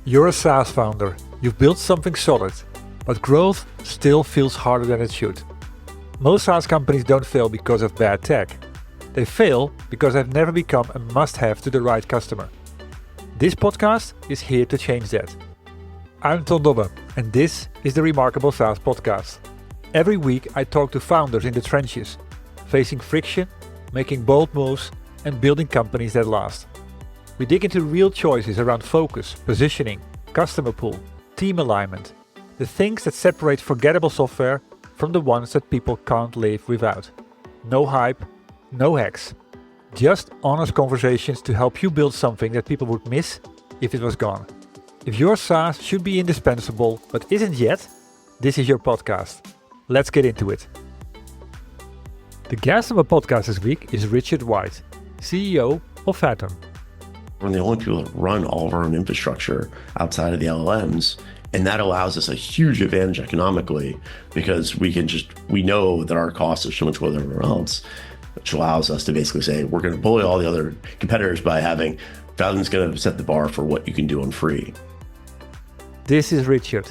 You're a SaaS founder, you've built something solid, but growth still feels harder than it should. Most SaaS companies don't fail because of bad tech. They fail because they've never become a must-have to the right customer. This podcast is here to change that. I'm Ton Dobbe, and this is the Remarkable SaaS Podcast. Every week I talk to founders in the trenches, facing friction, making bold moves, and building companies that last. We dig into real choices around focus, positioning, customer pool, team alignment, the things that separate forgettable software from the ones that people can't live without. No hype, no hacks. Just honest conversations to help you build something that people would miss if it was gone. If your SaaS should be indispensable but isn't yet, this is your podcast. Let's get into it. The guest on my podcast this week is Richard White, CEO of Fathom. We're the only people that run all of our own infrastructure outside of the LLMs. And that allows us a huge advantage economically because we know that our costs are so much lower than everyone else, which allows us to basically say, we're going to bully all the other competitors by having Fathom's going to set the bar for what you can do on free. This is Richard.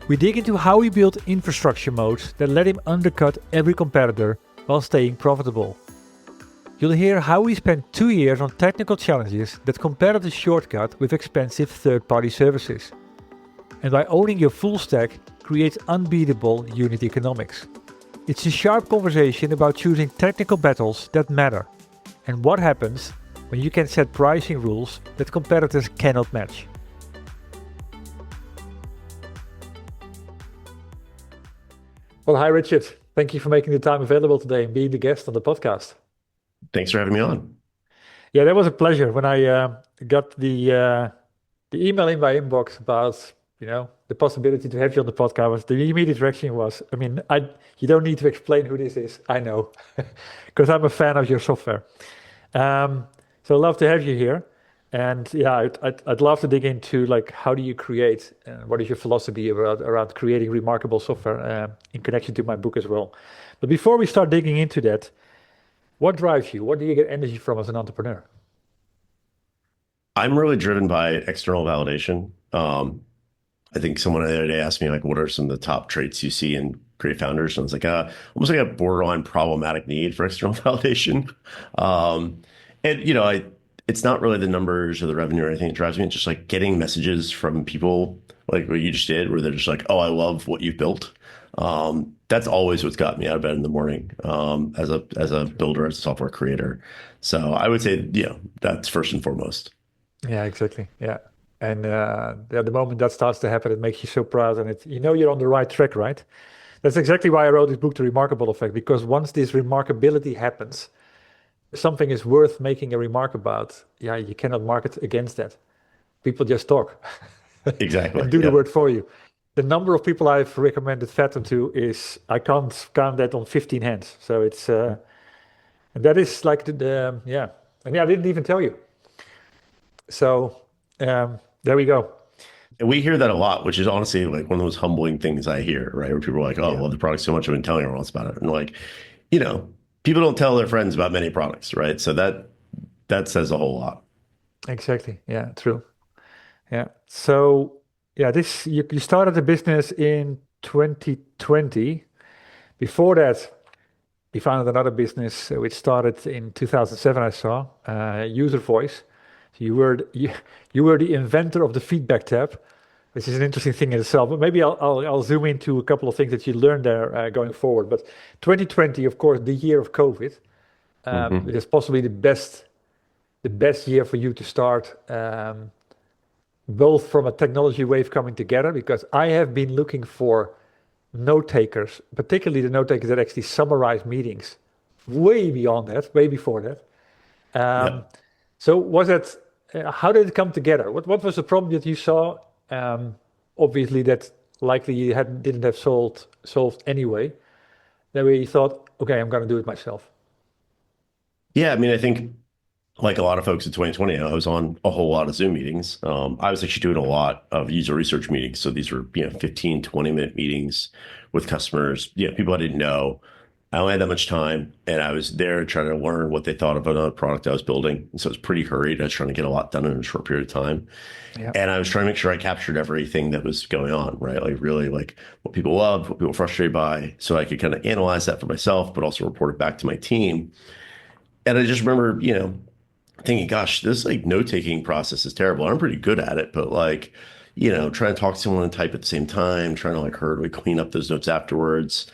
We dig into how he built infrastructure moats that let him undercut every competitor while staying profitable. You'll hear how we spent 2 years on technical challenges that competitors shortcut with expensive third-party services. And by owning your full stack, creates unbeatable unit economics. It's a sharp conversation about choosing technical battles that matter, and what happens when you can set pricing rules that competitors cannot match. Well, hi Richard. Thank you for making the time available today and being the guest on the podcast. Thanks for having me on. Yeah, that was a pleasure. When I got the email in my inbox about the possibility to have you on the podcast, the immediate reaction was, you don't need to explain who this is. I know, because I'm a fan of your software. So I'd love to have you here. And yeah, I'd love to dig into how do you create, what is your philosophy around creating remarkable software in connection to my book as well. But before we start digging into that, what drives you? What do you get energy from as an entrepreneur? I'm really driven by external validation. I think someone the other day asked me, what are some of the top traits you see in great founders? And I was like, almost like a borderline problematic need for external validation. It's not really the numbers or the revenue or anything that drives me. It's just getting messages from people like what you just did, where they're just like, oh, I love what you've built. That's always what's got me out of bed in the morning as a builder, as a software creator. So I would say, that's first and foremost. Yeah, exactly. Yeah. And the moment that starts to happen, it makes you so proud, and you're on the right track, right? That's exactly why I wrote this book, The Remarkable Effect, because once this remarkability happens, something is worth making a remark about. Yeah, you cannot market against that. People just talk. Exactly. And do the work for you. The number of people I've recommended Fathom to is, I can't count that on 15 hands. So it's, and that is I didn't even tell you. So there we go. And we hear that a lot, which is honestly one of those humbling things I hear, right? Where people are like, oh, I love the product so much, I've been telling everyone else about it. And people don't tell their friends about many products, right? So that says a whole lot. Exactly. Yeah, true. Yeah. So yeah, you started the business in 2020. Before that, you founded another business which started in 2007. I saw UserVoice. So you were the inventor of the feedback tab, which is an interesting thing in itself. But maybe I'll zoom into a couple of things that you learned there going forward. But 2020, of course, the year of COVID, it is possibly the best year for you to start. Both from a technology wave coming together, because I have been looking for note takers, particularly the note takers that actually summarize meetings, way beyond that, way before that. So was it? How did it come together? What was the problem that you saw? Obviously, that likely you didn't have solved anyway. That way you thought, okay, I'm going to do it myself. Yeah, I think, like a lot of folks in 2020, I was on a whole lot of Zoom meetings. I was actually doing a lot of user research meetings. So these were 15, 20-minute meetings with customers, people I didn't know, I only had that much time, and I was there trying to learn what they thought of another product I was building. And so it was pretty hurried. I was trying to get a lot done in a short period of time. Yeah. And I was trying to make sure I captured everything that was going on, right? Like really like what people loved, what people were frustrated by, so I could kind of analyze that for myself, but also report it back to my team. And I just remember, thinking, gosh, this like note-taking process is terrible. I'm pretty good at it, but like, trying to talk to someone and type at the same time, trying to like hurriedly clean up those notes afterwards,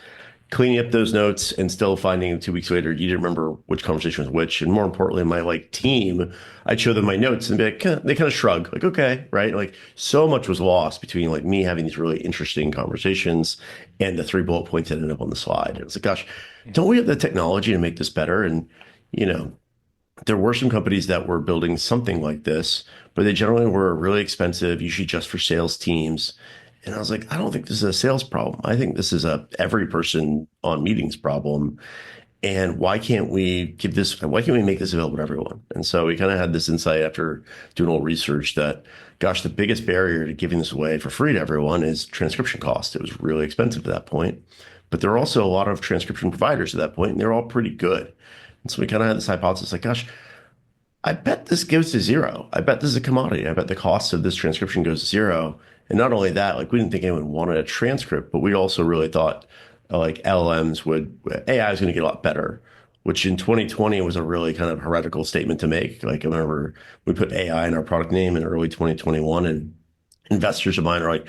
cleaning up those notes and still finding 2 weeks later you didn't remember which conversation was which. And more importantly, my like team, I'd show them my notes and be like, they kind of shrug, like, okay, right? Like so much was lost between like me having these really interesting conversations and the 3 bullet points that ended up on the slide. It was like, gosh, don't we have the technology to make this better? And you know, there were some companies that were building something like this, but they generally were really expensive, usually just for sales teams. And I was like, I don't think this is a sales problem. I think this is a every person on meetings problem. And why can't we make this available to everyone? And so we kind of had this insight after doing a little research that, gosh, the biggest barrier to giving this away for free to everyone is transcription cost. It was really expensive at that point. But there were also a lot of transcription providers at that point, and they're all pretty good. And so we kind of had this hypothesis like, gosh, I bet this goes to zero. I bet this is a commodity. I bet the cost of this transcription goes to zero. And not only that, like we didn't think anyone wanted a transcript, but we also really thought like AI is going to get a lot better, which in 2020 was a really kind of heretical statement to make. Like I remember we put AI in our product name in early 2021 and investors of mine are like,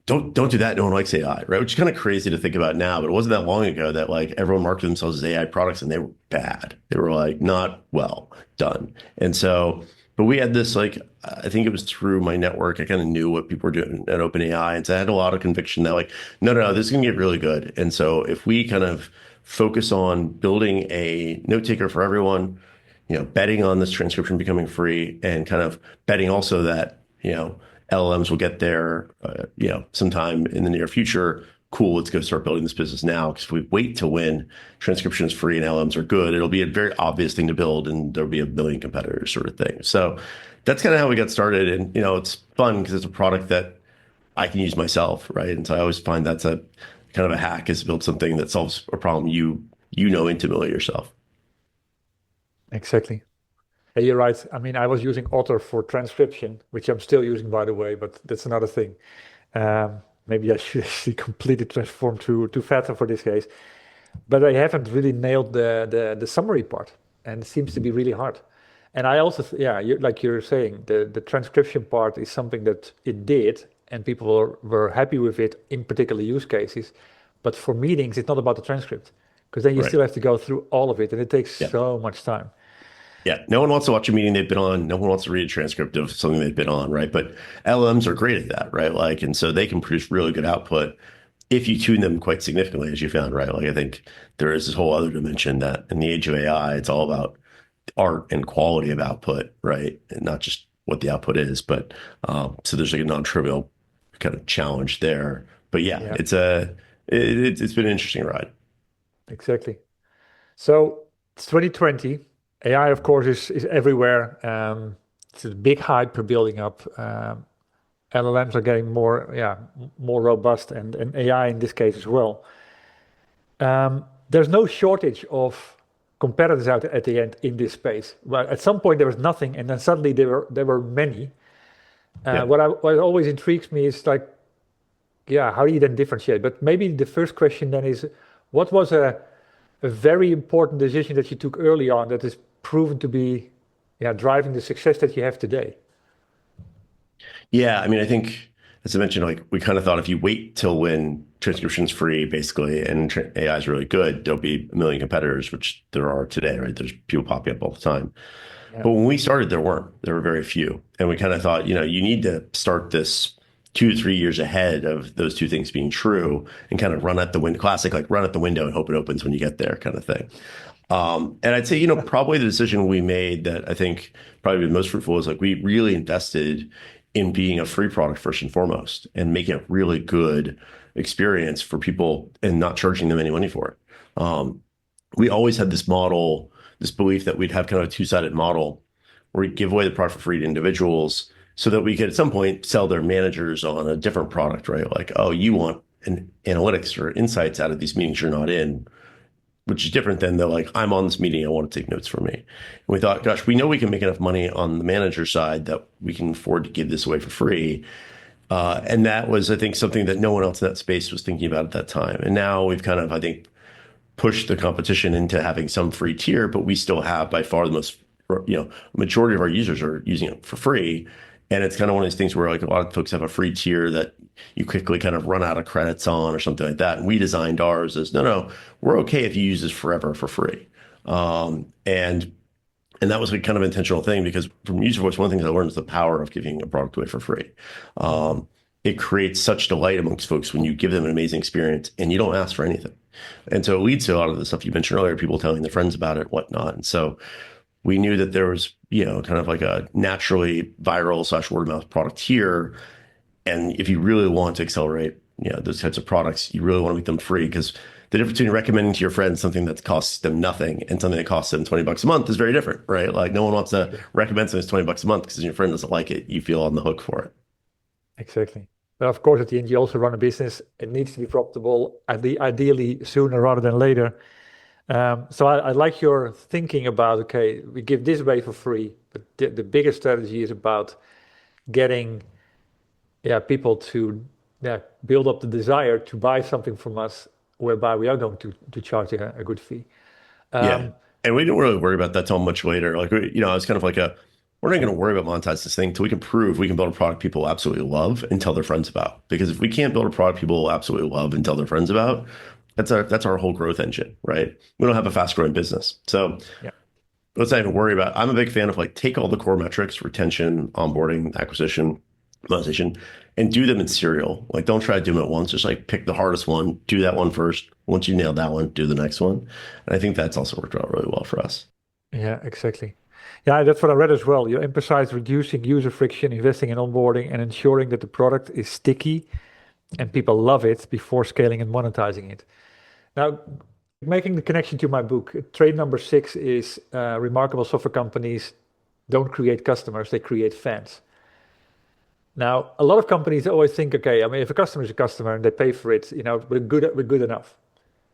don't do that. No one likes AI, right? Which is kind of crazy to think about now, but it wasn't that long ago that like everyone marketed themselves as AI products and they were bad. They were like not well done. And so, but we had this like, I think it was through my network. I kind of knew what people were doing at OpenAI. And so I had a lot of conviction that like, no, this is going to get really good. And so if we kind of focus on building a note taker for everyone, betting on this transcription becoming free and kind of betting also that, LLMs will get there, sometime in the near future. Cool, let's go start building this business now. Because if we wait to win, transcription is free and LLMs are good, it'll be a very obvious thing to build and there'll be a million competitors sort of thing. So that's kind of how we got started. And, it's fun because it's a product that I can use myself, right? And so I always find that's a kind of a hack is to build something that solves a problem you know intimately yourself. Exactly. Yeah, you're right. I mean, I was using Otter for transcription, which I'm still using, by the way, but that's another thing. Maybe I should actually completely transform to Fathom for this case. But I haven't really nailed the summary part, and it seems to be really hard. And I also, yeah, like you're saying, the transcription part is something that it did, and people were happy with it in particular use cases. But for meetings, it's not about the transcript, because then you Right. still have to go through all of it, and it takes Yeah. so much time. Yeah, no one wants to watch a meeting they've been on. No one wants to read a transcript of something they've been on, right? But LMs are great at that, right? Like, and so they can produce really good output if you tune them quite significantly, as you found, right? Like, I think there is this whole other dimension that in the age of AI, it's all about art and quality of output, right? And not just what the output is, but so there's like a non-trivial kind of challenge there. But yeah, Yeah, it's been an interesting ride. exactly. So it's 2020. AI, of course, is everywhere. It's a big hype for building up. LLMs are getting more, yeah, more robust, and AI in this case as well. There's no shortage of competitors out at the end in this space. Well, at some point there was nothing, and then suddenly there were many. Yeah. What always intrigues me is like, yeah, how do you then differentiate? But maybe the first question then is, what was a very important decision that you took early on that is proven to be, yeah, driving the success that you have today? Yeah, I mean, I think as I mentioned, like we kind of thought if you wait till when transcription's free, basically, and AI is really good, there'll be a million competitors, which there are today, right? There's people popping up all the time. Yeah, But when we started, there weren't. There were very few. And we kind of thought, you need to start this 2 to 3 years ahead of those two things being true and kind of run at the window, classic, like run at the window and hope it opens when you get there kind of thing. And I'd say, probably the decision we made that I think probably the most fruitful is like we really invested in being a free product first and foremost and making a really good experience for people and not charging them any money for it. We always had this model, this belief that we'd have kind of a two-sided model where we give away the product for free to individuals so that we could at some point sell their managers on a different product, right? Like, oh, you want an analytics or insights out of these meetings you're not in. which is different than the like, I'm on this meeting, I want to take notes for me. And we thought, gosh, we know we can make enough money on the manager side that we can afford to give this away for free. And that was, I think, something that no one else in that space was thinking about at that time. And now we've kind of, I think, pushed the competition into having some free tier, but we still have by far the most, majority of our users are using it for free. And it's kind of one of those things where like a lot of folks have a free tier that you quickly kind of run out of credits on or something like that. And we designed ours as, no, we're okay if you use this forever for free. And that was a kind of intentional thing because from UserVoice, one of the things I learned is the power of giving a product away for free. It creates such delight amongst folks when you give them an amazing experience and you don't ask for anything. And so it leads to a lot of the stuff you mentioned earlier, people telling their friends about it, whatnot. And so we knew that there was, kind of like a naturally viral / word of mouth product here. And if you really want to accelerate, those types of products, you really want to make them free because the difference between recommending to your friends something that costs them nothing and something that costs them $20 a month is very different, right? Like no one wants to recommend something that's $20 a month because your friend doesn't like it. You feel on the hook for it. Exactly. But of course, at the end, you also run a business. It needs to be profitable, ideally sooner rather than later. So I like your thinking about, okay, we give this away for free, but the bigger strategy is about getting people to build up the desire to buy something from us, whereby we are going to charge a good fee. Yeah. And we didn't really worry about that till much later. Like, I was kind of like we're not going to worry about monetize this thing until we can prove we can build a product people absolutely love and tell their friends about. Because if we can't build a product people absolutely love and tell their friends about, that's our whole growth engine, right? We don't have a fast growing business. So let's not even worry about, I'm a big fan of like, take all the core metrics, retention, onboarding, acquisition, monetization, and do them in serial. Like, don't try to do them at once. Just like pick the hardest one, do that one first. Once you nail that one, do the next one. And I think that's also worked out really well for us. Yeah, exactly. Yeah, that's what I read as well. You emphasize reducing user friction, investing in onboarding, and ensuring that the product is sticky and people love it before scaling and monetizing it. Now, making the connection to my book, trade number 6 is remarkable software companies don't create customers, they create fans. Now, a lot of companies always think, okay, I mean, if a customer is a customer and they pay for it, we're good enough.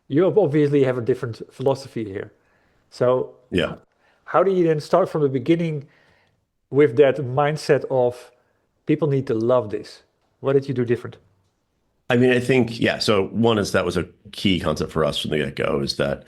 You obviously have a different philosophy here. So yeah, how do you then start from the beginning with that mindset of people need to love this? What did you do different? I mean, I think, so one is that was a key concept for us from the get-go is that,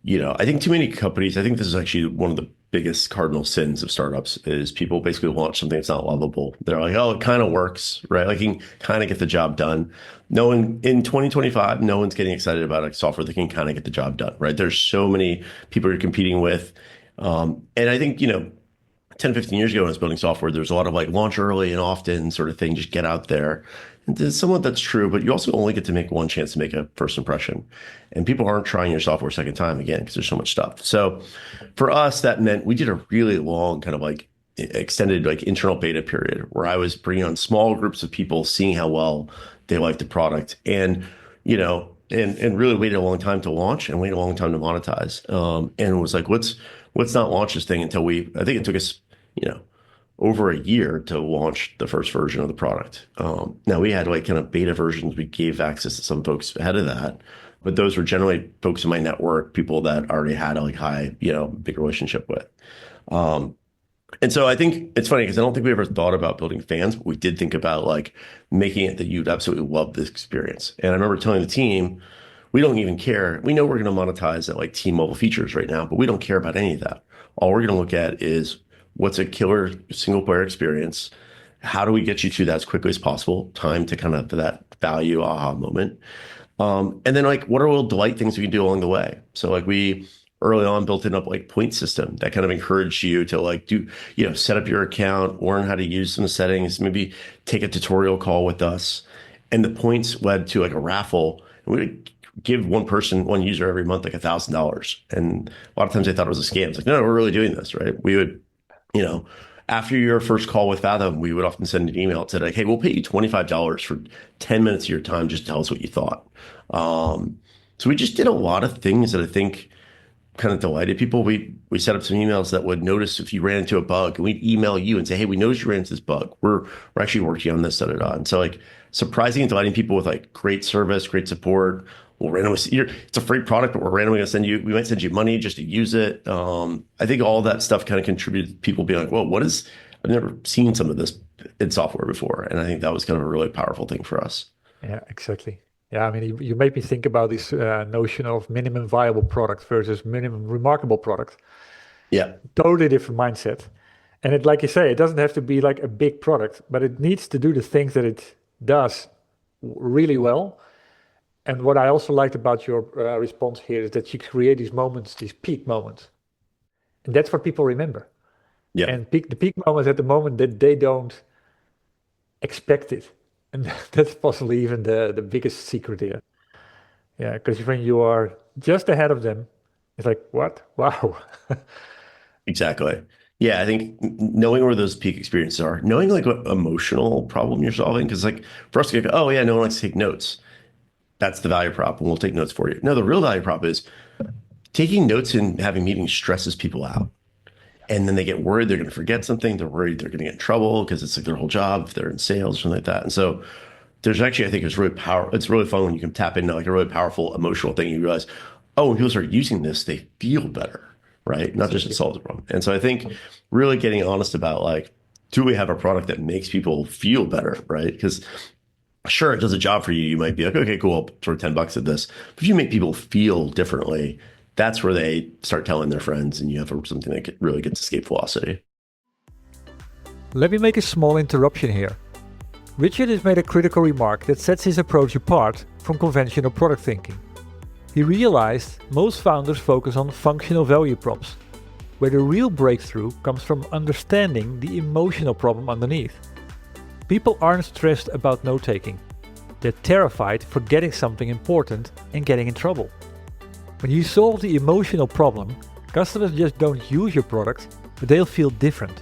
I think too many companies, I think this is actually one of the biggest cardinal sins of startups is people basically launch something that's not lovable. They're like, oh, it kind of works, right? Like you can kind of get the job done. No one in 2025, no one's getting excited about a software that can kind of get the job done, right? There's so many people you're competing with. And I think, 10, 15 years ago when I was building software, there was a lot of like launch early and often sort of thing, just get out there. And somewhat that's true, but you also only get to make one chance to make a first impression. And people aren't trying your software a second time again, because there's so much stuff. So for us, that meant we did a really long kind of like extended like internal beta period where I was bringing on small groups of people, seeing how well they liked the product and, and really waited a long time to launch and waited a long time to monetize. And it was like, let's not launch this thing until I think it took us, over a year to launch the first version of the product. Now we had like kind of beta versions. We gave access to some folks ahead of that, but those were generally folks in my network, people that already had a like high, big relationship with. And so I think it's funny because I don't think we ever thought about building fans, but we did think about like making it that you'd absolutely love this experience. And I remember telling the team, we don't even care. We know we're going to monetize at like team level features right now, but we don't care about any of that. All we're going to look at is what's a killer single player experience? How do we get you to that as quickly as possible? Time to kind of that value aha moment. And then like, what are all delight things we can do along the way? So like we early on built in up like point system that kind of encouraged you to like do, set up your account, learn how to use some settings, maybe take a tutorial call with us. And the points led to like a raffle. And we would give one user every month like $1,000. And a lot of times they thought it was a scam. It's like, no, we're really doing this, right? We would, after your first call with Fathom, we would often send an email that said like, hey, we'll pay you $25 for 10 minutes of your time. Just tell us what you thought. So we just did a lot of things that I think kind of delighted people. We set up some emails that would notice if you ran into a bug, and we'd email you and say, hey, we noticed you ran into this bug. We're actually working on this, And so like surprising and delighting people with like great service, great support, we'll randomly, it's a free product, but we're randomly going to we might send you money just to use it. I think all that stuff kind of contributed to people being like, well, I've never seen some of this in software before. And I think that was kind of a really powerful thing for us. Yeah, exactly. Yeah, I mean, you made me think about this notion of minimum viable product versus minimum remarkable product. Yeah, Totally different mindset. And it, like you say, it doesn't have to be like a big product, but it needs to do the things that it does really well. And what I also liked about your response here is that you create these moments, these peak moments, and that's what people remember. yeah, And the peak moments at the moment that they don't expect it, and that's possibly even the biggest secret here. Yeah, because when you are just ahead of them, it's like, what? Wow. exactly. Yeah, I think knowing where those peak experiences are, knowing like what emotional problem you're solving, because like for us to go, oh yeah, no one likes to take notes. That's the value prop, and we'll take notes for you. No, the real value prop is taking notes and having meetings stresses people out. And then they get worried they're going to forget something. They're worried they're going to get in trouble because it's like their whole job if they're in sales or something like that. And so there's actually, I think it's really fun when you can tap into like a really powerful emotional thing. You realize, oh, when people start using this, they feel better, right? Not just it solves a problem. And so I think really getting honest about like, do we have a product that makes people feel better, right? Because sure, it does a job for you. You might be like, okay, cool, I'll throw $10 at this. But if you make people feel differently, that's where they start telling their friends, and you have something that really gets escape velocity. Let me make a small interruption here. Richard has made a critical remark that sets his approach apart from conventional product thinking. He realized most founders focus on functional value props, where the real breakthrough comes from understanding the emotional problem underneath. People aren't stressed about note-taking. They're terrified for getting something important and getting in trouble. When you solve the emotional problem, customers just don't use your product, but they'll feel different.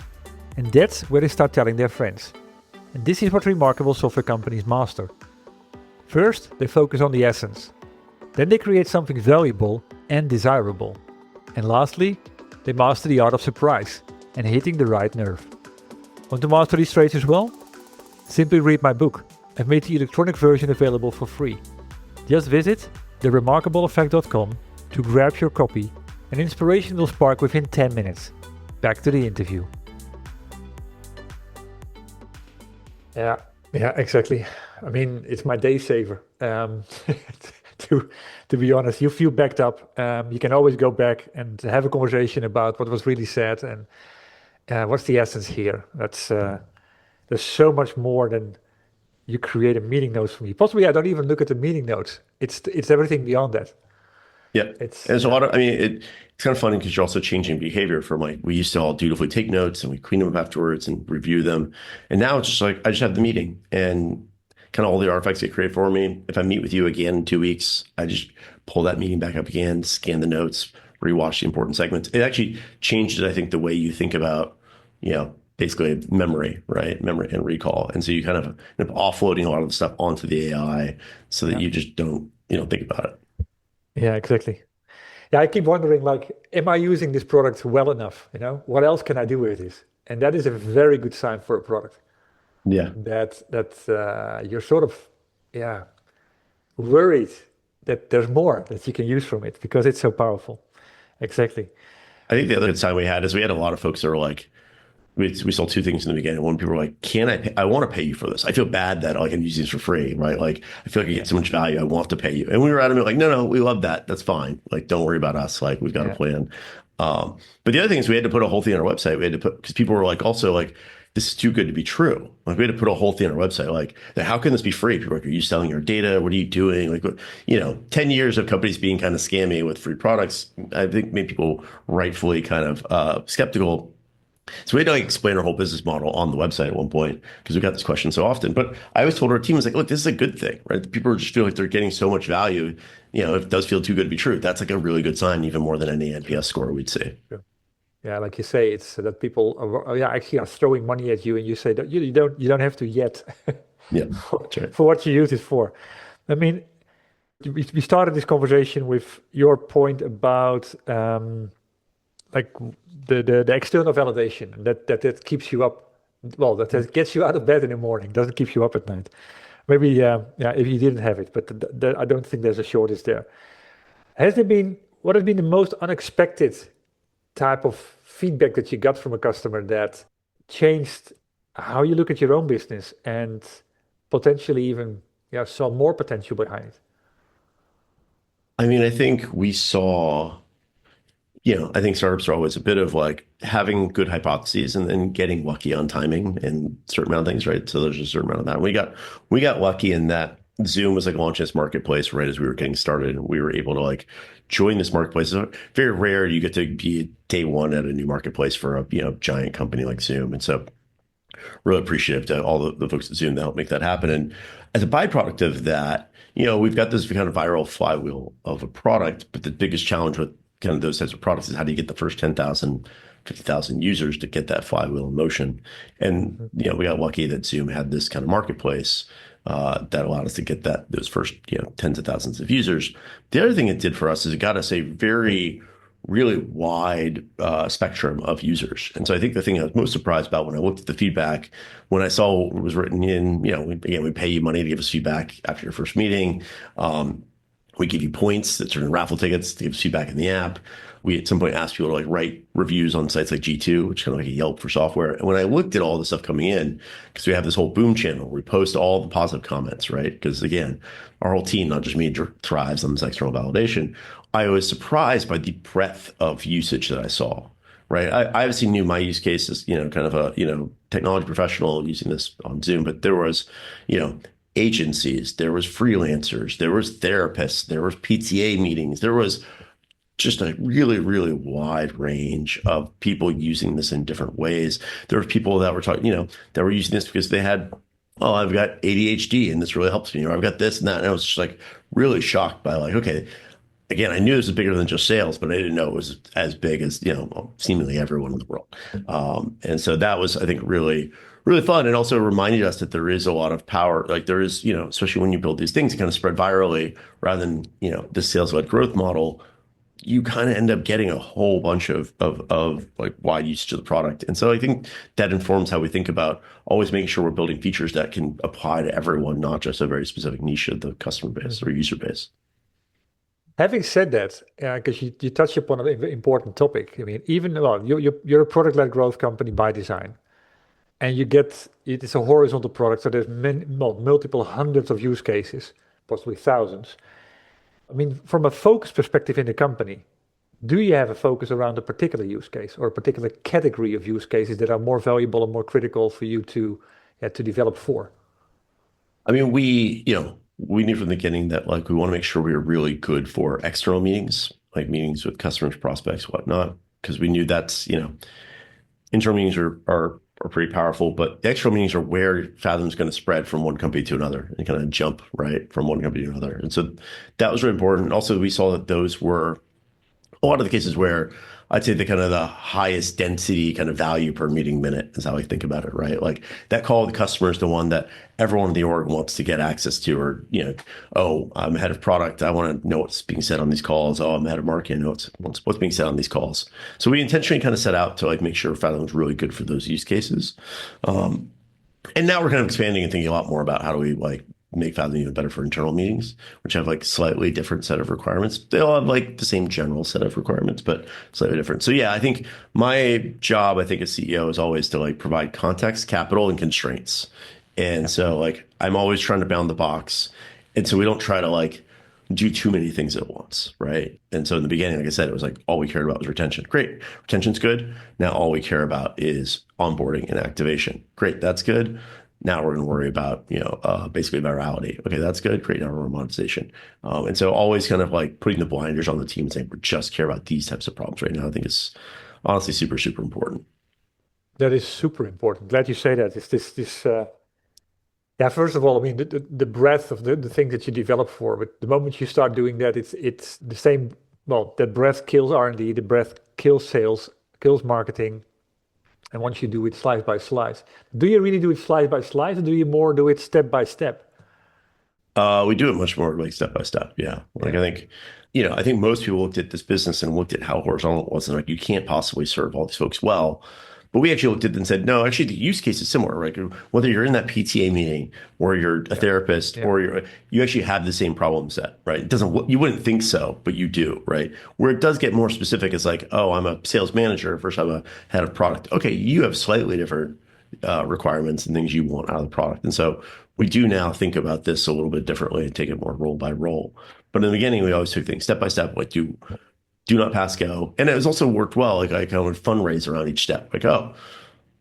And that's where they start telling their friends. And this is what remarkable software companies master. First, they focus on the essence. Then they create something valuable and desirable. And lastly, they master the art of surprise and hitting the right nerve. Want to master these traits as well? Simply read my book. I've made the electronic version available for free. Just visit theremarkableeffect.com to grab your copy, and inspiration will spark within 10 minutes. Back to the interview. Yeah, exactly. I mean, it's my day saver. To be honest, you feel backed up. You can always go back and have a conversation about what was really said and what's the essence here. There's so much more than you create a meeting notes for me. Possibly I don't even look at the meeting notes. It's everything beyond that. Yeah. And there's a lot of, I mean, it's kind of funny because you're also changing behavior from like, we used to all dutifully take notes and we clean them up afterwards and review them. And now it's just like, I just have the meeting and kind of all the artifacts get created for me. If I meet with you again in 2 weeks, I just pull that meeting back up again, scan the notes, rewatch the important segments. It actually changes, I think, the way you think about, basically memory, right? Memory and recall. And so you kind of end up offloading a lot of the stuff onto the AI so that you just don't think about it. Yeah, exactly. Yeah, I keep wondering, like, am I using this product well enough? What else can I do with this? And that is a very good sign for a product. Yeah. That you're sort of, worried that there's more that you can use from it because it's so powerful. Exactly. I think the other sign we had is we had a lot of folks that were like, we saw two things in the beginning. One, people were like, I want to pay you for this. I feel bad that like I'm using this for free, right? Like I feel like I get so much value. I want to pay you. And we were adamant like, no, we love that. That's fine. Like, don't worry about us. Like we've got a plan. But the other thing is we had to put a whole thing on our website. We had to because people were like, also like, this is too good to be true. Like we had to put a whole thing on our website. Like, how can this be free? People are like, are you selling your data? What are you doing? Like, 10 years of companies being kind of scammy with free products, I think made people rightfully kind of skeptical. So we had to explain our whole business model on the website at one point because we got this question so often. But I always told our team, I was like, look, this is a good thing, right? People just feel like they're getting so much value. If it does feel too good to be true, that's like a really good sign, even more than any NPS score we'd see. Yeah, like you say, it's that people actually are throwing money at you, and you say that you don't have to yet. Yeah, for what you use it for. I mean, we started this conversation with your point about like the external validation that keeps you up. Well, that gets you out of bed in the morning, doesn't keep you up at night. Maybe, yeah, if you didn't have it, but I don't think there's a shortage there. What has been the most unexpected type of feedback that you got from a customer that changed how you look at your own business and potentially even, yeah, saw more potential behind it? I mean, I think we saw, I think startups are always a bit of like having good hypotheses and then getting lucky on timing and certain amount of things, right? So there's a certain amount of that. We got lucky in that Zoom was like launching this marketplace right as we were getting started, and we were able to like join this marketplace. It's very rare you get to be day one at a new marketplace for a giant company like Zoom, and so really appreciative to all the folks at Zoom that helped make that happen. And as a byproduct of that, we've got this kind of viral flywheel of a product, but the biggest challenge with kind of those types of products is how do you get the first 10,000, 50,000 users to get that flywheel in motion? And, we got lucky that Zoom had this kind of marketplace that allowed us to get those first, tens of thousands of users. The other thing it did for us is it got us a very really wide spectrum of users. And so I think the thing I was most surprised about when I looked at the feedback, when I saw what was written in, we pay you money to give us feedback after your first meeting. We give you points that turn in raffle tickets to give us feedback in the app. We at some point asked people to like write reviews on sites like G2, which is kind of like a Yelp for software. And when I looked at all the stuff coming in, because we have this whole Boom channel, we post all the positive comments, right? Because again, our whole team, not just me, thrives on this external validation. I was surprised by the breadth of usage that I saw, right? I obviously knew my use cases, kind of a, technology professional using this on Zoom, but there was, agencies, there was freelancers, there was therapists, there was PTA meetings, there was just a really, really wide range of people using this in different ways. There were people that were talking, that were using this because they had, oh, I've got ADHD and this really helps me, or I've got this and that. And I was just like really shocked by like, okay, again, I knew this was bigger than just sales, but I didn't know it was as big as, seemingly everyone in the world. And so that was, I think, really, really fun. And also reminded us that there is a lot of power. Like there is, especially when you build these things, it kind of spread virally rather than, the sales-led growth model. You kind of end up getting a whole bunch of like wide usage of the product. And so I think that informs how we think about always making sure we're building features that can apply to everyone, not just a very specific niche of the customer base or user base. Having said that, because you touch upon an important topic. I mean, you're a product-led growth company by design, and it's a horizontal product, so there's multiple hundreds of use cases, possibly thousands. I mean, from a focus perspective in the company, do you have a focus around a particular use case or a particular category of use cases that are more valuable and more critical for you to develop for? I mean, we knew from the beginning that like we want to make sure we were really good for external meetings, like meetings with customers, prospects, whatnot, because we knew that's, internal meetings are pretty powerful, but the external meetings are where Fathom's going to spread from one company to another and kind of jump right from one company to another. And so that was really important. Also, we saw that those were a lot of the cases where I'd say the kind of the highest density kind of value per meeting minute is how I think about it, right? Like that call with the customer is the one that everyone in the org wants to get access to, or, oh, I'm head of product. I want to know what's being said on these calls. Oh, I'm head of marketing. I know what's being said on these calls. So we intentionally kind of set out to like make sure Fathom was really good for those use cases. And now we're kind of expanding and thinking a lot more about how do we like make Fathom even better for internal meetings, which have like slightly different set of requirements. They all have like the same general set of requirements, but slightly different. So yeah, I think my job, I think as CEO is always to like provide context, capital, and constraints. And so like, I'm always trying to bound the box. And so we don't try to like do too many things at once, right? And so in the beginning, like I said, it was like all we cared about was retention. Great, retention's good. Now all we care about is onboarding and activation. Great, that's good. Now we're going to worry about, basically virality. Okay, that's good. Great. Now we're monetization. And so always kind of like putting the blinders on the team and saying, we just care about these types of problems right now. I think is honestly super, super important. That is super important. Glad you say that. It's first of all, I mean, the breadth of the things that you develop for, but the moment you start doing that, it's the same. Well, that breadth kills R&D, the breadth kills sales, kills marketing. And once you do it slice by slice, do you really do it slice by slice, or do you more do it step by step? We do it much more like step by step. Yeah. Like I think most people looked at this business and looked at how horizontal it was and like, you can't possibly serve all these folks well But we actually looked at it and said, no, actually the use case is similar, right? Whether you're in that PTA meeting or you're a therapist or you actually have the same problem set, right? It doesn't, you wouldn't think so, but you do, right? Where it does get more specific is like, oh, I'm a sales manager versus I'm a head of product. Okay, you have slightly different requirements and things you want out of the product. And so we do now think about this a little bit differently and take it more role by role. But in the beginning, we always took things step by step, like do not pass go. And it was also worked well. Like I kind of would fundraise around each step. Like, oh,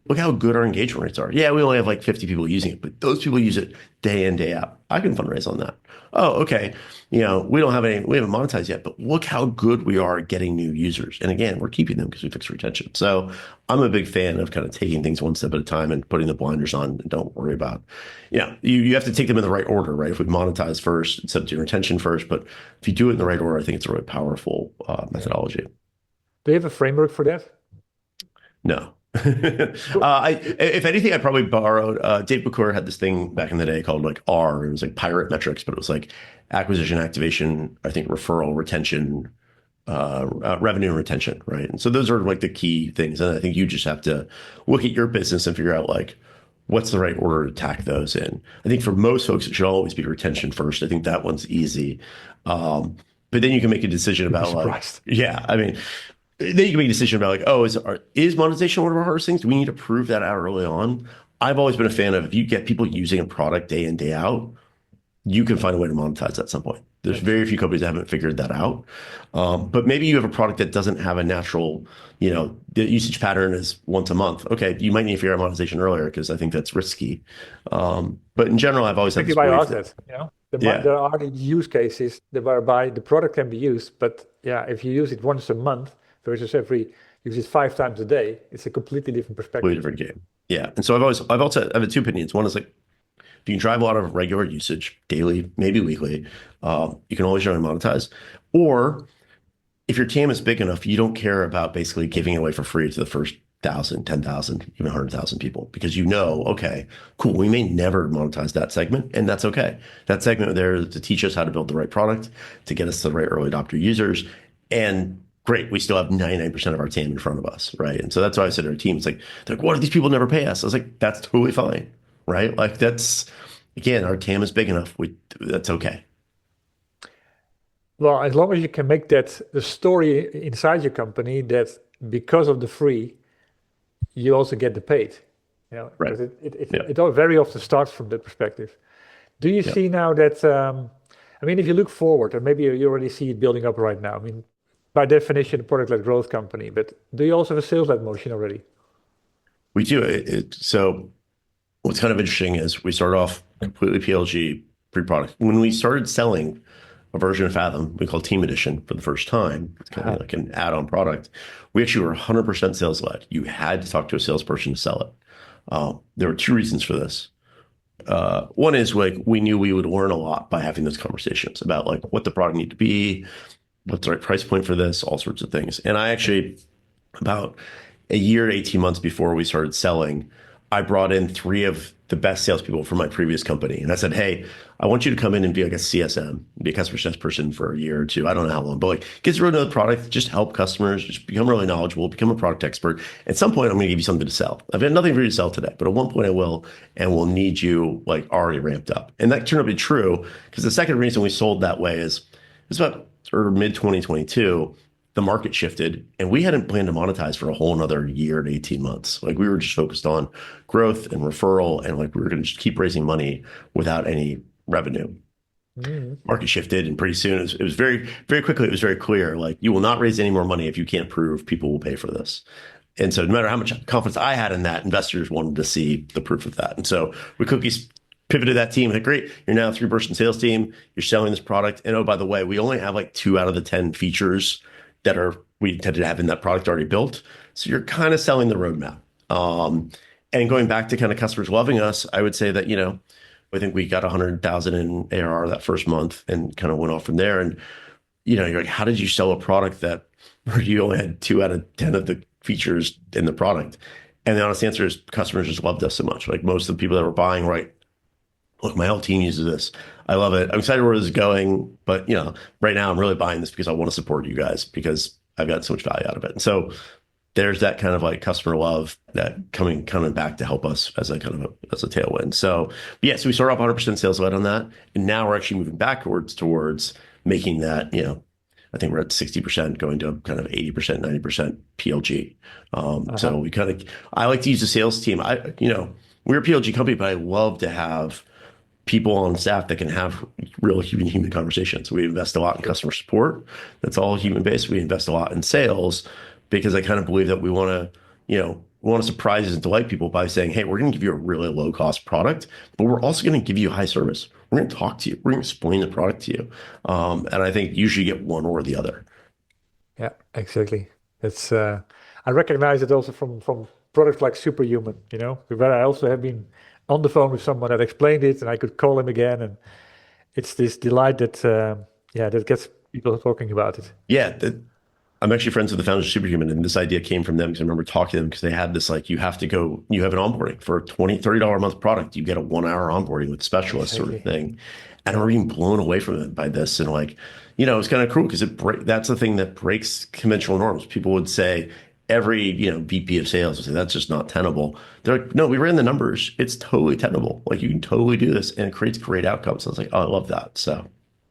look how good our engagement rates are. Yeah, we only have like 50 people using it, but those people use it day in, day out. I can fundraise on that. Oh, okay. We haven't monetized yet, but look how good we are at getting new users. And again, we're keeping them because we fix retention. So I'm a big fan of kind of taking things one step at a time and putting the blinders on and don't worry about, you have to take them in the right order, right? If we monetize first, instead of doing retention first, but if you do it in the right order, I think it's a really powerful methodology. Do you have a framework for that? No. If anything, I probably borrowed. Dave McClure had this thing back in the day called like R. It was like pirate metrics, but it was like acquisition, activation, I think referral, retention, revenue and retention, right? And so those are like the key things. And I think you just have to look at your business and figure out like what's the right order to tack those in. I think for most folks, it should always be retention first. I think that one's easy. But then you can make a decision about like, then you can make a decision about like, oh, is monetization one of our hardest things? Do we need to prove that out early on? I've always been a fan of if you get people using a product day in, day out, you can find a way to monetize at some point. There's very few companies that haven't figured that out. But maybe you have a product that doesn't have a natural, the usage pattern is once a month. Okay, you might need to figure out monetization earlier because I think that's risky. But in general, I've always had this belief that, there are the use cases whereby the product can be used, but if you use it once a month, versus use it 5 times a day, it's a completely different perspective. Completely different game. Yeah. And so I've had 2 opinions. One is like, if you can drive a lot of regular usage, daily, maybe weekly, you can always generally monetize. Or if your TAM is big enough, you don't care about basically giving it away for free to the first 1,000, 10,000, even 100,000 people, because okay, cool, we may never monetize that segment, and that's okay. That segment there to teach us how to build the right product, to get us to the right early adopter users, and great, we still have 99% of our TAM in front of us, right? And so that's why I said to our team, it's like, they're like, what if these people never pay us? I was like, that's totally fine, right? Like again, our TAM is big enough. That's okay. Well, as long as you can make that the story inside your company that because of the free, you also get the paid. Right. It very often starts from that perspective. Do you see now that, if you look forward, and maybe you already see it building up right now, by definition, a product-led growth company, but do you also have a sales-led motion already? We do. So what's kind of interesting is we started off completely PLG pre-product. When we started selling a version of Fathom, we call Team Edition for the first time. It's kind of like an add-on product. We actually were 100% sales-led. You had to talk to a salesperson to sell it. There were 2 reasons for this. One is like we knew we would learn a lot by having those conversations about like what the product needed to be, what's the right price point for this, all sorts of things. And I actually, about a year to 18 months before we started selling, I brought in 3 of the best salespeople from my previous company. And I said, hey, I want you to come in and be like a CSM, be a customer success person for a year or 2. I don't know how long, but like get to really know the product, just help customers, just become really knowledgeable, become a product expert. At some point, I'm going to give you something to sell. I've got nothing for you to sell today, but at one point I will, and we'll need you like already ramped up. And that turned out to be true because the second reason we sold that way is it's about mid 2022, the market shifted and we hadn't planned to monetize for a whole another year to 18 months. Like we were just focused on growth and referral and like we were going to just keep raising money without any revenue. Market shifted and pretty soon it was very, very quickly, it was very clear, like you will not raise any more money if you can't prove people will pay for this. And so no matter how much confidence I had in that, investors wanted to see the proof of that. And so we quickly pivoted that team. Like, great, you're now a 3-person sales team. You're selling this product. And oh, by the way, we only have like 2 out of the 10 features that we intended to have in that product already built. So you're kind of selling the roadmap. And going back to kind of customers loving us, I would say that, I think we got 100,000 in ARR that first month and kind of went off from there. And, you're like, how did you sell a product where you only had 2 out of 10 of the features in the product? And the honest answer is customers just loved us so much. Like most of the people that were buying, right, look, my whole team uses this. I love it. I'm excited where this is going. But, right now I'm really buying this because I want to support you guys because I've got so much value out of it. And so there's that kind of like customer love that coming back to help us as a kind of as a tailwind. So yeah, so we started off 100% sales led on that, and now we're actually moving backwards towards making that, I think we're at 60% going to kind of 80%, 90% PLG. So Uh-huh. we kind of, I like to use the sales team. We're a PLG company, but I love to have people on staff that can have real human conversations. We invest a lot in Sure. customer support. That's all human based. We invest a lot in sales because I kind of believe that we want to surprise and delight people by saying, hey, we're going to give you a really low cost product, but we're also going to give you high service. We're going to talk to you. We're going to explain the product to you. And I think usually you get one or the other. Yeah, exactly. It's I recognize it also from products like Superhuman, where I also have been on the phone with someone that explained it, and I could call him again, and it's this delight that that gets people talking about it. Yeah, I'm actually friends with the founders of Superhuman, and this idea came from them because I remember talking to them because they had this like, you have an onboarding for a $20, $30 a month product. You get a 1 hour onboarding with specialists sort of Exactly. thing. And Yeah. I'm being blown away from it by this. And like, it's kind of cruel because that's the thing that breaks conventional norms. People would say every, VP of sales would say that's just not tenable. They're like, no, we ran the numbers. It's totally tenable. Like you can totally do this and it creates great outcomes. So I was like, oh, I love that. So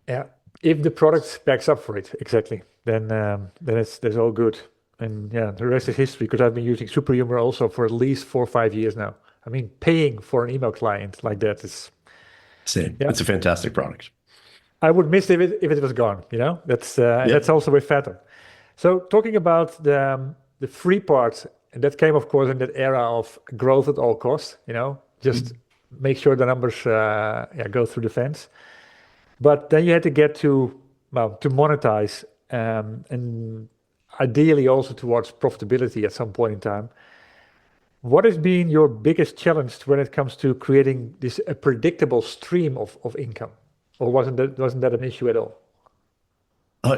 Yeah, if the product backs up for it, exactly, then it's that's all good. And yeah, the rest is history because I've been using Superhuman also for at least 4 or 5 years now. I mean, paying for an email client like that is, same. yeah, It's a fantastic product. I would miss it if it was gone. And Yeah. that's also with Fathom. So talking about the free part, and that came of course in that era of growth at all costs. Just make sure the numbers go through the fence. But then you had to get to monetize, and ideally also towards profitability at some point in time. What has been your biggest challenge when it comes to creating this a predictable stream of income? Or wasn't that an issue at all?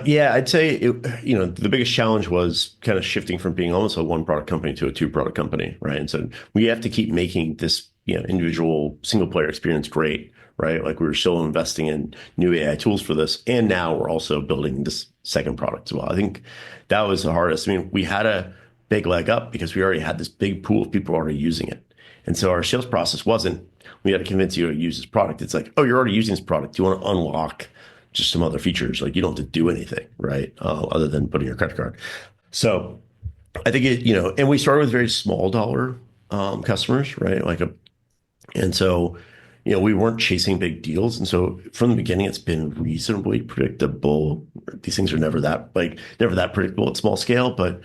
Yeah, I'd say the biggest challenge was kind of shifting from being almost a one product company to a two product company, right? And so we have to keep making this, individual single player experience great, right? Like we were still investing in new AI tools for this, and now we're also building this second product as well. I think that was the hardest. I mean, we had a big leg up because we already had this big pool of people already using it, and so our sales process wasn't we had to convince you to use this product. It's like, oh, you're already using this product. Do you want to unlock just some other features? Like you don't have to do anything, right? Other than putting your credit card. So I think and we started with very small dollar customers, right? And so, we weren't chasing big deals. And so from the beginning, it's been reasonably predictable. These things are never that predictable at small scale, but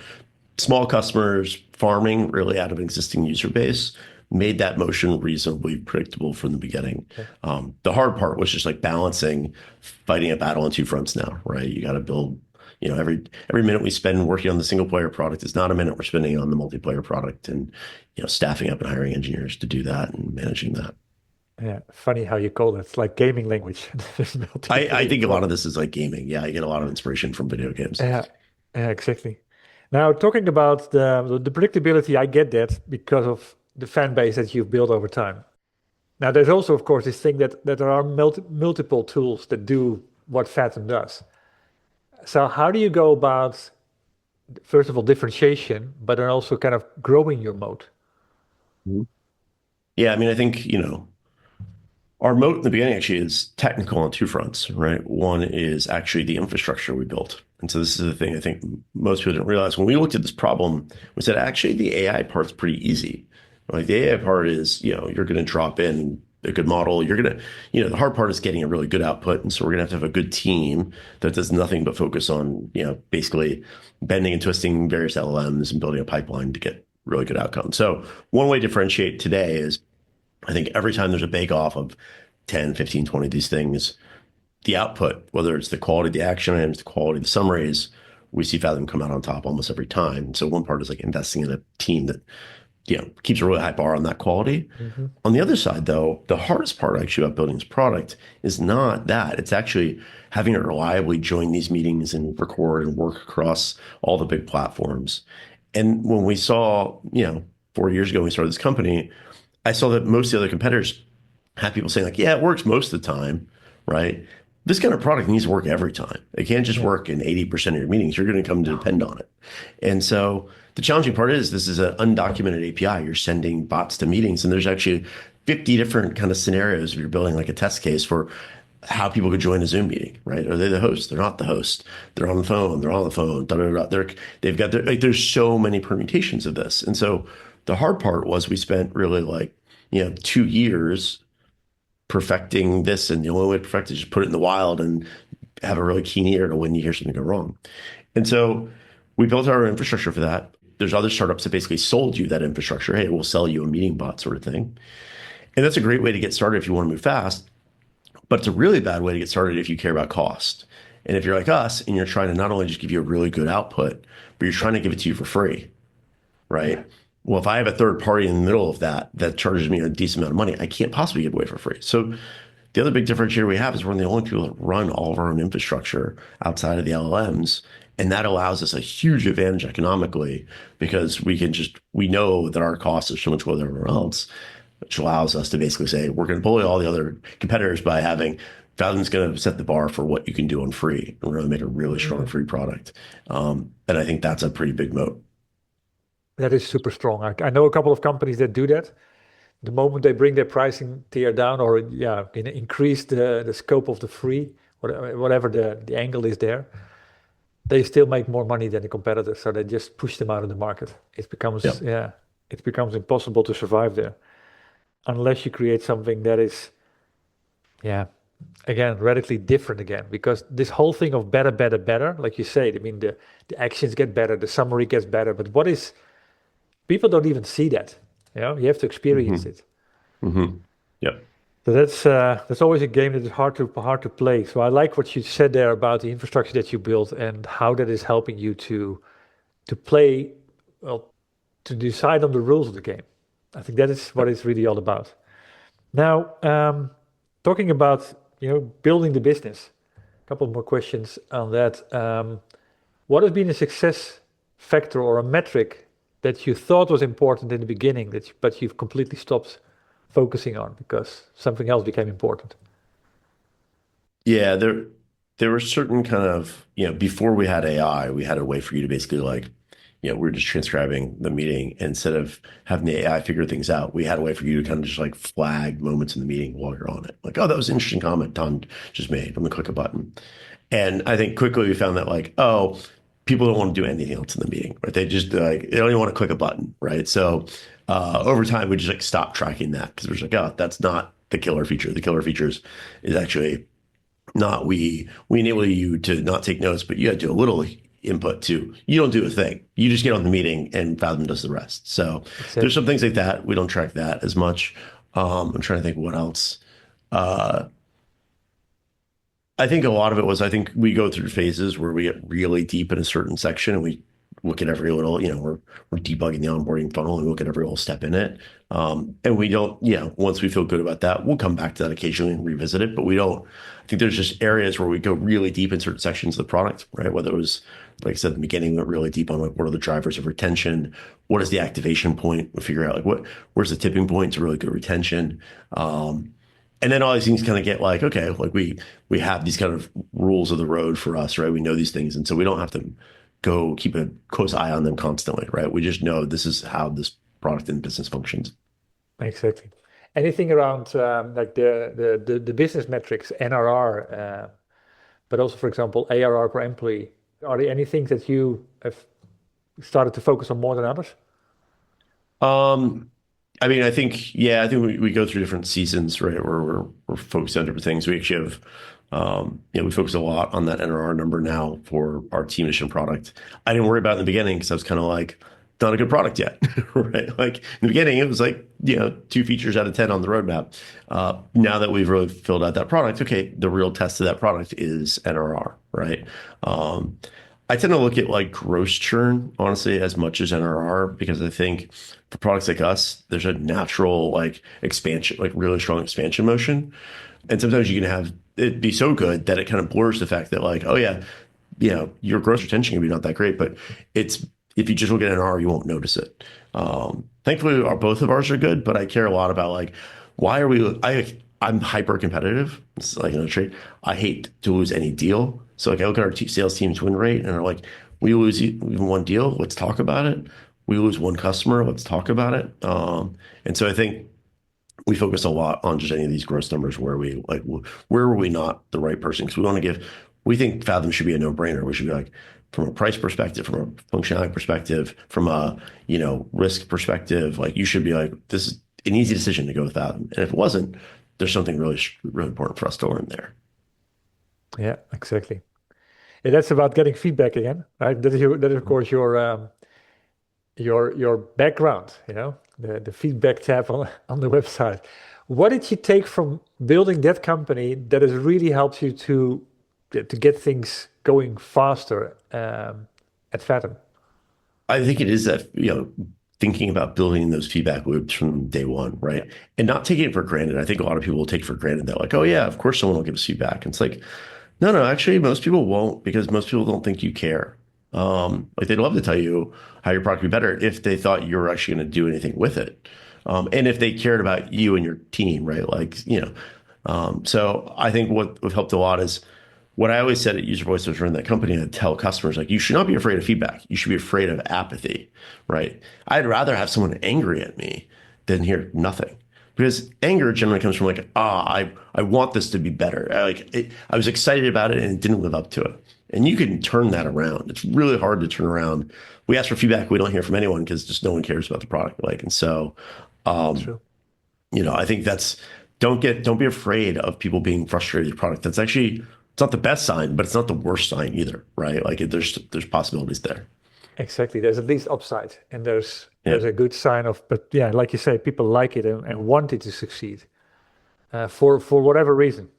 small customers farming really out of an existing user base made that motion reasonably predictable from the beginning. Okay. The hard part was just like balancing, fighting a battle on two fronts now, right? You got to build, every minute we spend working on the single player product is not a minute we're spending on the multiplayer product, and staffing up and hiring engineers to do that and managing that. Yeah, funny how you call it. It's like gaming language. There's I multiplayer think a lot of product. this is like gaming. Yeah, I get a lot of inspiration from video games. Yeah, yeah, exactly. Now, talking about the predictability, I get that because of the fan base that you've built over time. Now, there's also, of course, this thing that there are multiple tools that do what Fathom does. So, how do you go about, first of all, differentiation, but then also kind of growing your moat? Mhm. Yeah, I mean, I think, our moat in the beginning actually is technical on two fronts, right? One is actually the infrastructure we built. And so this is the thing I think most people didn't realize. When we looked at this problem, we said, actually, the AI part's pretty easy. Like the AI part is, you're going to drop in a good model. You're going to, the hard part is getting a really good output. And so we're going to have a good team that does nothing but focus on, basically bending and twisting various LLMs and building a pipeline to get really good outcomes. So one way to differentiate today is I think every time there's a bake off of 10, 15, 20 of these things, the output, whether it's the quality of the action items, the quality of the summaries, we see Fathom come out on top almost every time. So one part is like investing in a team that, keeps a really high bar on that quality. Hmm. On the other side, though, the hardest part actually about building this product is not that. It's actually having it reliably join these meetings and record and work across all the big platforms. And when we saw, 4 years ago, when we started this company, I saw that most of the other competitors had people saying like, yeah, it works most of the time, right? this kind of product needs to work every time. It can't just work in 80% of your meetings. You're going to come to depend on it. And so the challenging part is this is an undocumented API. You're sending bots to meetings, and there's actually 50 different kind of scenarios if you're building like a test case for how people could join a Zoom meeting, right? Are they the host? They're not the host. They're on the phone. They're on the phone. Da, da, da. They've got their, like, there's so many permutations of this. And so the hard part was we spent really like, 2 years perfecting this. And the only way to perfect it is just put it in the wild and have a really keen ear to when you hear something go wrong. And so we built our infrastructure for that. There's other startups that basically sold you that infrastructure. Hey, we'll sell you a meeting bot sort of thing. And that's a great way to get started if you want to move fast. But it's a really bad way to get started if you care about cost. And if you're like us and you're trying to not only just give you a really good output, but you're trying to give it to you for free, right? Yeah. Well, if I have a third party in the middle of that charges me a decent amount of money, I can't possibly give away for free. So the other big differentiator we have is we're the only people that run all of our own infrastructure outside of the LLMs. And that allows us a huge advantage economically because we know that our costs are so much lower than everyone else, which allows us to basically say, we're going to bully all the other competitors by having Fathom's going to set the bar for what you can do on free. And we're going to make a really strong free product. And I think that's a pretty big moat. That is super strong. I know a couple of companies that do that. The moment they bring their pricing tier down or increase the scope of the free, whatever the angle is there, they still make more money than the competitors. So they just push them out of the market. It becomes it becomes impossible to survive there unless you create something that is again radically different again, because this whole thing of better, like you said, I mean the actions get better, the summary gets better, but people don't even see that. You have to experience it. Mm-hmm. Yep. So that's always a game that is hard to play. So I like what you said there about the infrastructure that you built and how that is helping you to play, well, to decide on the rules of the game. I think that is what it's really all about. Now, talking about building the business, a couple more questions on that. What has been a success factor or a metric that you thought was important in the beginning, but you've completely stopped focusing on because something else became important? Yeah, there were certain kind of, before we had AI, we had a way for you to basically like, we're just transcribing the meeting. Instead of having the AI figure things out, we had a way for you to kind of just like flag moments in the meeting while you're on it. Like, oh, that was an interesting comment Tom just made. I'm gonna click a button. And I think quickly we found that like, oh, people don't want to do anything else in the meeting, right? They don't even want to click a button, right? So over time, we just like stopped tracking that because we're just like, oh, that's not the killer feature. The killer features is actually not we enable you to not take notes, but you have to do a little input too. You don't do a thing. You just get on the meeting and Fathom does the rest. So there's some things like that. We don't track that as much. I'm trying to think what else. I think a lot of it was, I think we go through phases where we get really deep in a certain section and we look at every little, we're debugging the onboarding funnel and we look at every little step in it. And we don't, once we feel good about that, we'll come back to that occasionally and revisit it. But I think there's just areas where we go really deep in certain sections of the product, right? Whether it was, like I said, at the beginning, we went really deep on like, what are the drivers of retention? What is the activation point? We figure out like where's the tipping point to really good retention? And then all these things kind of get like, okay, like we have these kind of rules of the road for us, right? We know these things. And so we don't have to go keep a close eye on them constantly, right? We just know this is how this product and business functions. Exactly. Anything around like the business metrics, NRR, but also, for example, ARR per employee. Are there any things that you have started to focus on more than others? I mean, I think we go through different seasons, right? Where we're focused on different things. We actually have, we focus a lot on that NRR number now for our Team Edition product. I didn't worry about it in the beginning because I was kind of like, not a good product yet, right? Like in the beginning, it was like, 2 features out of 10 on the roadmap. Now that we've really filled out that product, okay, the real test of that product is NRR, right? I tend to look at like gross churn, honestly, as much as NRR, because I think for products like us, there's a natural like expansion, like really strong expansion motion. And sometimes you can have it be so good that it kind of blurs the fact that like, oh yeah, your gross retention can be not that great, but if you just look at NRR, you won't notice it. Thankfully, both of ours are good, but I care a lot about like, why are we, I'm hyper competitive. It's like another trait. I hate to lose any deal. So like I look at our sales team's win rate and are like, we lose even one deal, let's talk about it. We lose one customer, let's talk about it. And so I think we focus a lot on just any of these gross numbers where we like where were we not the right person? Because we want to give, we think Fathom should be a no-brainer. We should be like, from a price perspective, from a functionality perspective, from a risk perspective, like you should be like, this is an easy decision to go with Fathom. And if it wasn't, there's something really important for us to learn there. Yeah, exactly. Yeah, that's about getting feedback again, right? That is of course your background, the feedback tab on the website. What did you take from building that company that has really helped you to get things going faster at Fathom? I think it is that, thinking about building those feedback loops from day one, right? Yeah. And not taking it for granted. I think a lot of people will take for granted that like, oh yeah, of course someone will give us feedback. And it's like, no, actually most people won't because most people don't think you care. Like they'd love to tell you how your product would be better if they thought you were actually going to do anything with it. And if they cared about you and your team, right? Like, so I think what helped a lot is what I always said at UserVoice was running that company to tell customers, like, you should not be afraid of feedback. You should be afraid of apathy, right? I'd rather have someone angry at me than hear nothing. Because anger generally comes from like, I want this to be better. I was excited about it and it didn't live up to it. And you can turn that around. It's really hard to turn around. We ask for feedback. We don't hear from anyone because just no one cares about the product. And so, True. I think don't be afraid of people being frustrated with your product. That's actually, it's not the best sign, but it's not the worst sign either, right? Like there's possibilities there. Exactly. There's at least upside, and there's Yeah. a good sign of, but yeah, like you say, people like it and want it to succeed for whatever reason.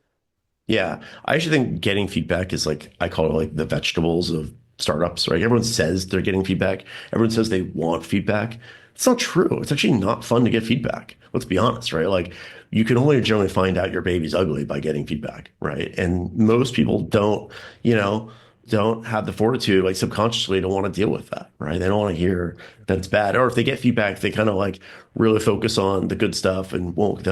Yeah. I actually think getting feedback is like, I call it like the vegetables of startups, right? Everyone says they're getting feedback. Everyone says they want feedback. It's not true. It's actually not fun to get feedback. Let's be honest, right? Like you can only generally find out your baby's ugly by getting feedback, right? And most people don't have the fortitude, like subconsciously don't want to deal with that, right? They don't want to hear that it's bad. Or if they get feedback, they kind of like really focus on the good stuff and won't.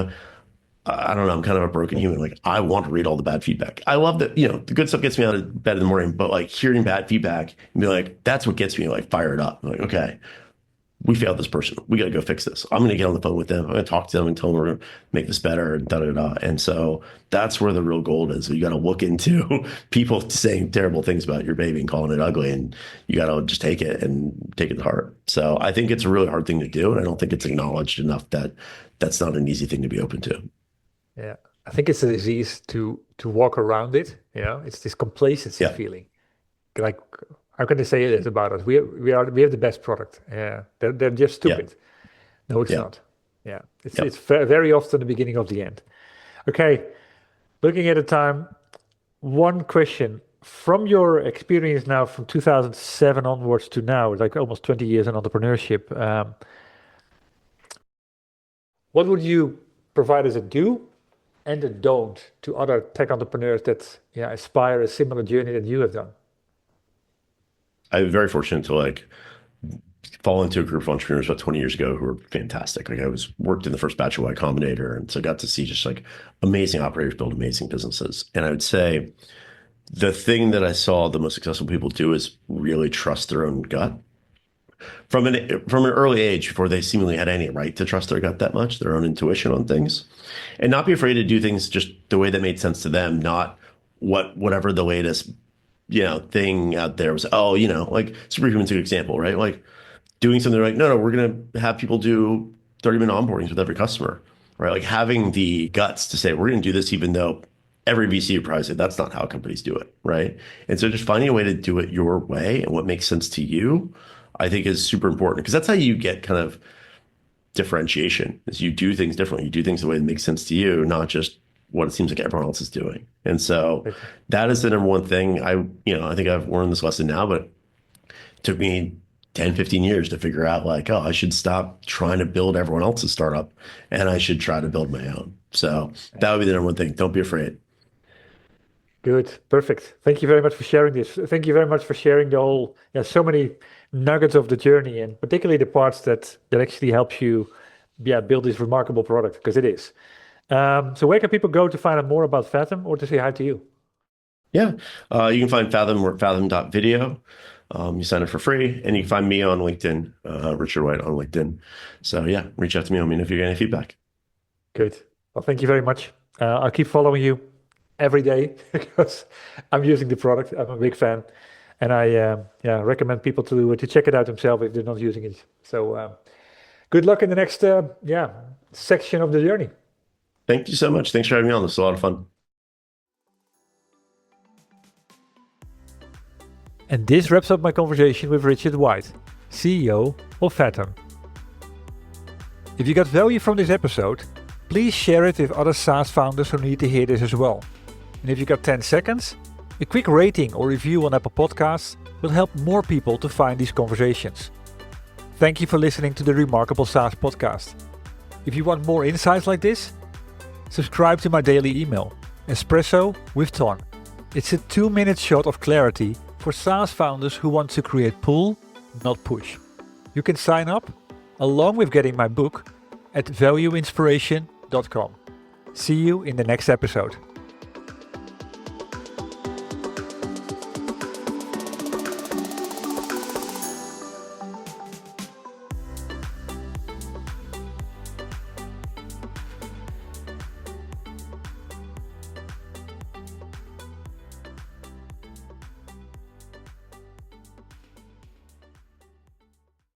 I don't know. I'm kind of a broken human. Like I want to read all the bad feedback. I love that, the good stuff gets me out of bed in the morning, but like hearing bad feedback and be like, that's what gets me like fired up. Like, okay, we failed this person. We got to go fix this. I'm going to get on the phone with them. I'm going to talk to them and tell them we're going to make this better and da da da. And so that's where the real gold is. You got to look into people saying terrible things about your baby and calling it ugly, and you got to just take it to heart. So I think it's a really hard thing to do, and I don't think it's acknowledged enough that that's not an easy thing to be open to. Yeah, I think it's a disease to walk around it. It's this complacency Yeah. feeling. Like, how can they say it about us? We have the best product. Yeah, they're just stupid. No, it's Yeah. not. Yeah, it's Yeah. it's very often the beginning of the end. Okay, looking at the time, one question from your experience now from 2007 onwards to now, like almost 20 years in entrepreneurship. What would you provide as a do and a don't to other tech entrepreneurs that aspire a similar journey that you have done? I'm very fortunate to like fall into a group of entrepreneurs about 20 years ago who were fantastic. Like I worked in the first batch of Y Combinator, and so got to see just like amazing operators build amazing businesses. And I would say the thing that I saw the most successful people do is really trust their own gut from an early age before they seemingly had any right to trust their gut that much, their own intuition on things, and not be afraid to do things just the way that made sense to them, not whatever the latest thing out there was. Like Superhuman's a good example, right? Like doing something like, no, we're going to have people do 30-minute onboardings with every customer, right? Like having the guts to say, we're going to do this, even though every VC would probably say that's not how companies do it, right? And so just finding a way to do it your way and what makes sense to you, I think is super important, because that's how you get kind of differentiation, is you do things differently. You do things the way that makes sense to you, not just what it seems like everyone else is doing. And so that is the number one thing. I think I've learned this lesson now, but it took me 10, 15 years to figure out like, oh, I should stop trying to build everyone else's startup and I should try to build my own. So that would be the number one thing. Don't be afraid. Good, perfect. Thank you very much for sharing this. Thank you very much for sharing the whole, so many nuggets of the journey, and particularly the parts that actually help you, build this remarkable product, because it is. So where can people go to find out more about Fathom or to say hi to you? Yeah, you can find Fathom or fathom.video. You sign up for free, and you can find me on LinkedIn, Richard White on LinkedIn. So yeah, reach out to me. Let me know if you get any feedback. Good. Well, thank you very much. I'll keep following you every day because I'm using the product. I'm a big fan, and I recommend people to check it out themselves if they're not using it. So good luck in the next section of the journey. Thank you so much. Thanks for having me on. This was a lot of fun. And this wraps up my conversation with Richard White, CEO of Fathom. If you got value from this episode, please share it with other SaaS founders who need to hear this as well. And if you got 10 seconds, a quick rating or review on Apple Podcasts will help more people to find these conversations. Thank you for listening to the Remarkable SaaS podcast. If you want more insights like this, subscribe to my daily email, Espresso with Ton. It's a 2-minute shot of clarity for SaaS founders who want to create pull, not push. You can sign up, along with getting my book, at valueinspiration.com. See you in the next episode.